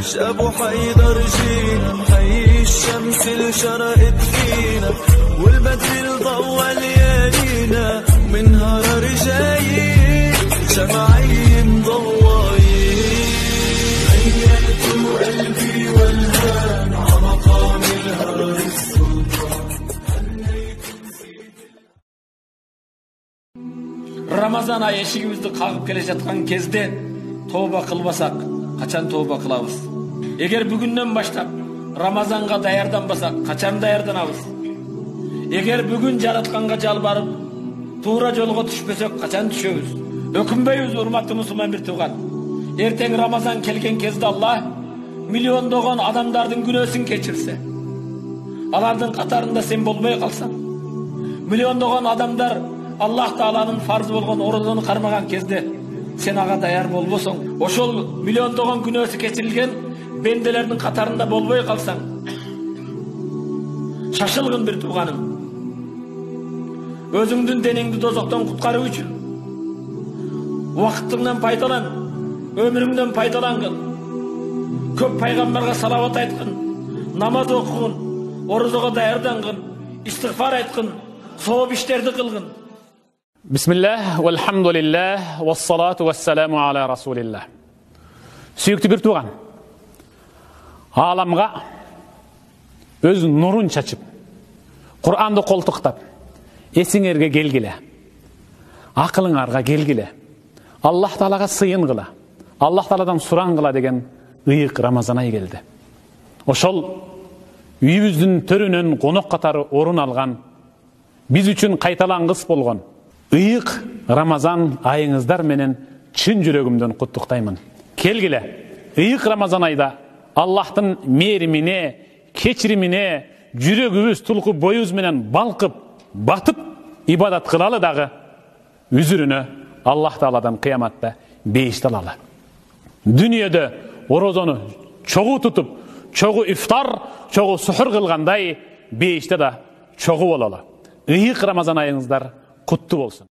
شابو حيدر جينا حي الشمس اللي شرقت فينا والبدر ضوى ليالينا من هرر جايين شمعين ضوايين غيرت قلبي والهام عمقام الهار السلطان Ramazan ayı eşigimizni kagıp kele жатқан кезде tövbe kılbasak kaçan tövbe kılabız. Eğer bugünden başlap Ramazanға daярданбасак kaçan daярданабыз. Eğer bugün жаратканга жалбарып туура жолго түшпөсөк kaçan түшөбүз. Өкүнбөйбүз урматтуу мусулман бир тууган. Эртең Рамазан келген кезде Allah миллиондогон адамдардын күнөөсүн кечирсе, алардын катарында сен болбой калсаң, миллиондогон адамдар Allah Taala'nın farz болгон орозону кармаган кезде сен ага даяр болбосоң, ошол миллиондогон күнөөсү кечирилген бенделердин катарында болбой калсаң, шашылгын бир тууганым. Өзүңдүн денеңди дозоктон куткаруу үчүн убакытыңдан пайдалан, өмүрүңдөн пайдалангын. Көп пайгамбарга салават айткын, намаз окугун, орозого даярдангын, истигфар айткын, сооп иштерди кылгын. Bismillah, velhamdülillah, vessalatu vesselamu ala Rasulillah. Sүйікті бір туған, аламға өз нұрын чачып, Құр'анды қолтықтап, есіңерге келгіле, ақылыңарға келгіле, Аллах Таалаға сыйын қыла, Аллах Тааладан сұран қыла деген ұйық Рамазан айы келді. Ошол үйіміздің төрінен қонақ қатары орын алған, біз үшін қайталанғыс болған ұйық Рамазан айыңыздар менен чын жүрегімден құттықтаймын. Келгіле, ұйық Рамазан айда Аллахтың меріміне, кечіриміне, жүрегіміз тұлқы бойымыз менен балқып, батып, ибадат қылалы дағы үзіріні Аллах Тааладан қияматта бейішті алалы. Дүниеде орозону чоғу тұтып, чоғу ифтар, чоғу сұхыр қылғандай бейішті да чоғу олалы. Ұйық Рамазан айыңыздар құтты болсын.